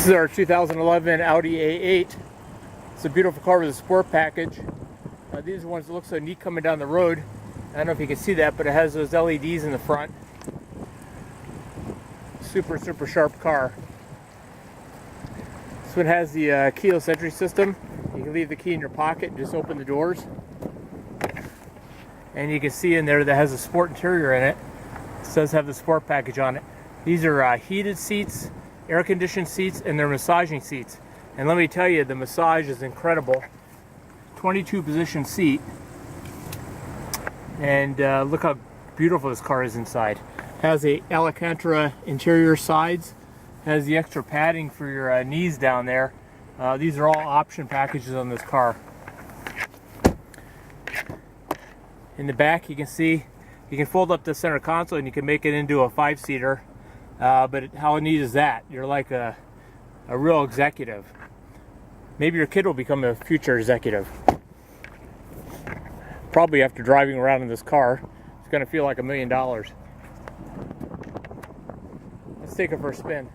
This is our 2011 Audi A8. It's a beautiful car with a sport package. These are ones that look so neat coming down the road. I don't know if you can see that, but it has those LEDs in the front. Super sharp car. This one has the keyless entry system. You can leave the key in your pocket and just open the doors. And you can see in there that has a sport interior in it. It does have the sport package on it. These are heated seats, air-conditioned seats, and they're massaging seats. And let me tell you, the massage is incredible. 22 position seat. And look how beautiful this car is inside. Has a Alcantara interior sides. Has the extra padding for your knees down there. These are all option packages on this car. In the back, you can see you can fold up the center console and you can make it into a 5-seater. But how neat is that? You're like a real executive. Maybe your kid will become a future executive. Probably after driving around in this car, it's going to feel like $1 million. Let's take it for a spin.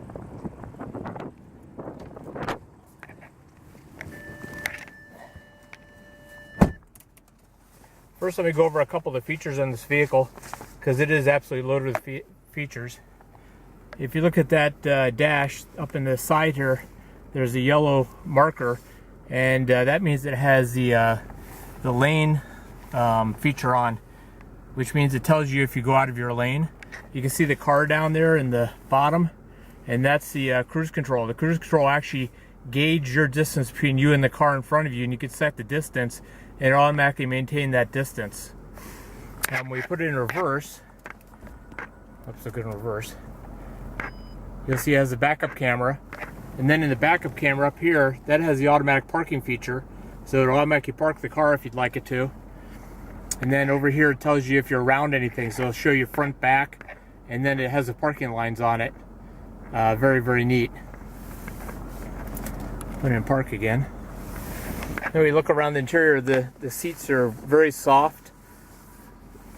First, let me go over a couple of the features on this vehicle, because it is absolutely loaded with features. If you look at that dash up in the side here, there's a yellow marker, and that means it has the lane feature on, which means it tells you if you go out of your lane. You can see the car down there in the bottom, and that's the cruise control. The cruise control actually gauges your distance between you and the car in front of you, and you can set the distance and automatically maintain that distance. And when we put it in reverse, oops, look in reverse, you'll see it has a backup camera, and then in the backup camera up here, that has the automatic parking feature, so it'll automatically park the car if you'd like it to. And then over here it tells you if you're around anything, so it'll show you front, back, and then it has the parking lines on it. Very neat. Put it in park again. Then we look around the interior. The seats are very soft,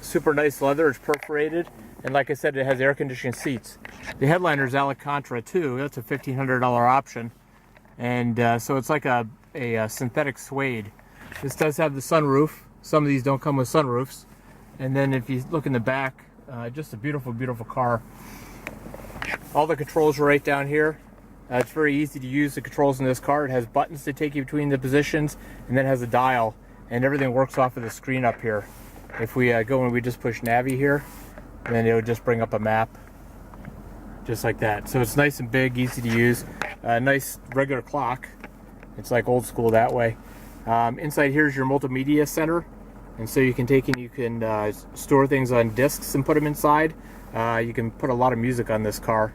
super nice leather. It's perforated, and like I said, it has air conditioning seats. The headliner is Alcantara too. That's a $1,500 option, and so it's like a synthetic suede. This does have the sunroof. Some of these don't come with sunroofs. And then if you look in the back, just a beautiful car. All the controls are right down here. It's very easy to use the controls in this car. It has buttons to take you between the positions, and then it has a dial, and everything works off of the screen up here. If we go and we just push Navi here, then it would just bring up a map, just like that. So it's nice and big, easy to use. Nice regular clock. It's like old school that way. Inside here is your multimedia center, and so you can take and you can store things on discs and put them inside. You can put a lot of music on this car.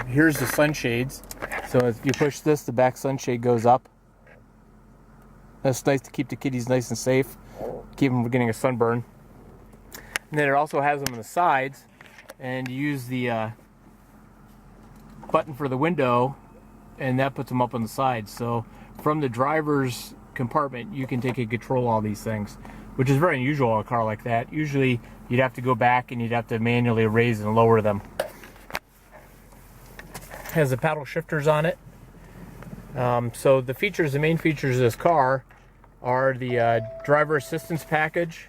Here's the sunshades. So if you push this, the back sunshade goes up. That's nice to keep the kiddies nice and safe, keep them from getting a sunburn. And then it also has them on the sides, and you use the button for the window, and that puts them up on the sides. So from the driver's compartment, you can take and control all these things, which is very unusual on a car like that. Usually you'd have to go back and you'd have to manually raise and lower them. Has the paddle shifters on it. So the main features of this car are the driver assistance package.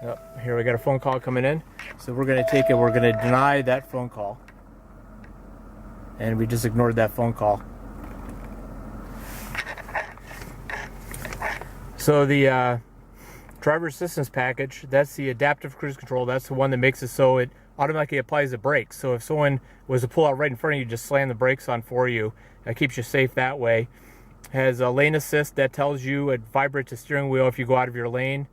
Oh, here we got a phone call coming in. So we're going to take it, we're going to deny that phone call. And we just ignored that phone call. So the driver assistance package, that's the adaptive cruise control. That's the one that makes it so it automatically applies the brakes. So if someone was to pull out right in front of you, just slam the brakes on for you. It keeps you safe that way. Has a lane assist that tells you, it vibrates the steering wheel if you go out of your lane.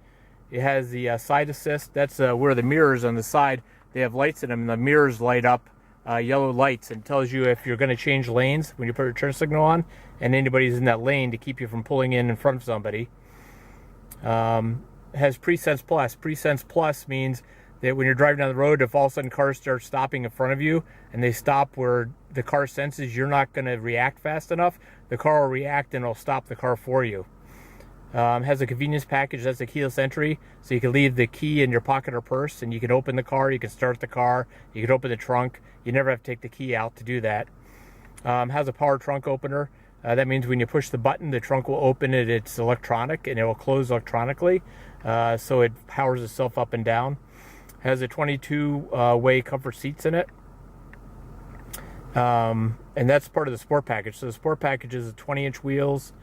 It has the side assist. That's where the mirrors on the side, they have lights in them, and the mirrors light up yellow lights, and tells you if you're going to change lanes when you put your turn signal on, and anybody's in that lane to keep you from pulling in front of somebody. Has Presense Plus. Presense Plus means that when you're driving down the road, if all of a sudden cars start stopping in front of you and they stop where the car senses you're not going to react fast enough, the car will react and it'll stop the car for you. Has a convenience package. That's a keyless entry, so you can leave the key in your pocket or purse, and you can open the car, you can start the car, you can open the trunk. You never have to take the key out to do that. Has a power trunk opener. That means when you push the button, the trunk will open it. It's electronic, and it will close electronically. So it powers itself up and down. Has a 22-way comfort seats in it. And that's part of the Sport package. So the Sport package is 20-inch wheels,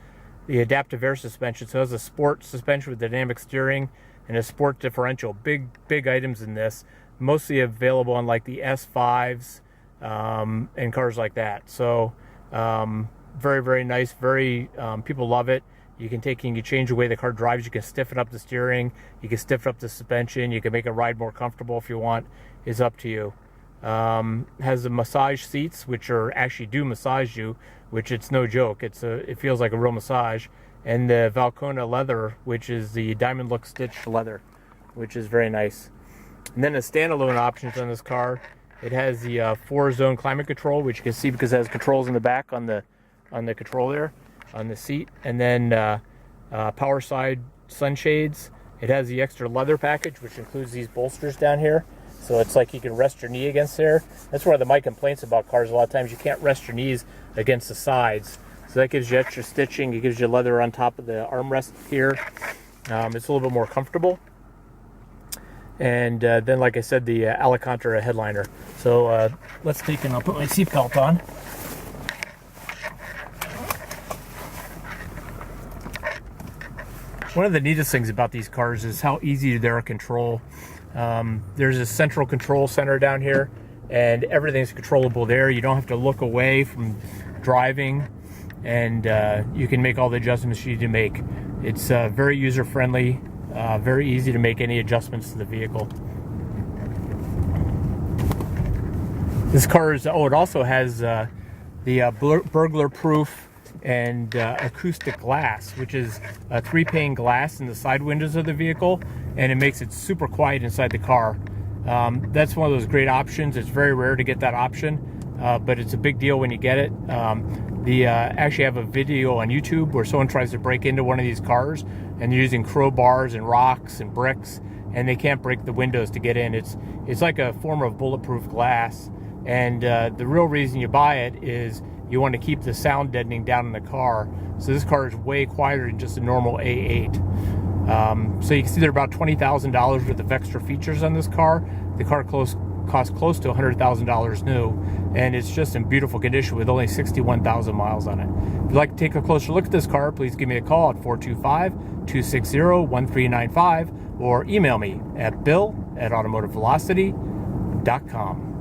the adaptive air suspension. So it has a Sport suspension with dynamic steering and a Sport differential. Big items in this. Mostly available on like the S5s and cars like that. So very nice. People love it. You can change the way the car drives. You can stiffen up the steering. You can stiffen up the suspension. You can make it ride more comfortable if you want. It's up to you. Has the massage seats, which actually do massage you, which it's no joke. It feels like a real massage. And the Valcona leather, which is the diamond look stitched leather, which is very nice. And then the standalone options on this car, it has the 4-zone climate control, which you can see because it has controls in the back on the control there, on the seat. And then power side sunshades. It has the extra leather package, which includes these bolsters down here. So it's like you can rest your knee against there. That's one of my complaints about cars. A lot of times you can't rest your knees against the sides. So that gives you extra stitching. It gives you leather on top of the armrest here. It's a little bit more comfortable. And then, like I said, the Alcantara headliner. So let's take and I'll put my seatbelt on. One of the neatest things about these cars is how easy they're to control. There's a central control center down here, and everything's controllable there. You don't have to look away from driving, and you can make all the adjustments you need to make. It's very user-friendly, very easy to make any adjustments to the vehicle. This car is, it also has the burglar-proof and acoustic glass, which is a 3-pane glass in the side windows of the vehicle, and it makes it super quiet inside the car. That's one of those great options. It's very rare to get that option, but it's a big deal when you get it. Actually have a video on YouTube where someone tries to break into one of these cars, and they're using crowbars and rocks and bricks, and they can't break the windows to get in. It's like a form of bulletproof glass, and the real reason you buy it is you want to keep the sound deadening down in the car. So this car is way quieter than just a normal A8. So you can see there are about $20,000 worth of extra features on this car. The car costs close to $100,000 new, and it's just in beautiful condition with only 61,000 miles on it. If you'd like to take a closer look at this car, please give me a call at 425-260-1395 or email me at bill@automotivevelocity.com.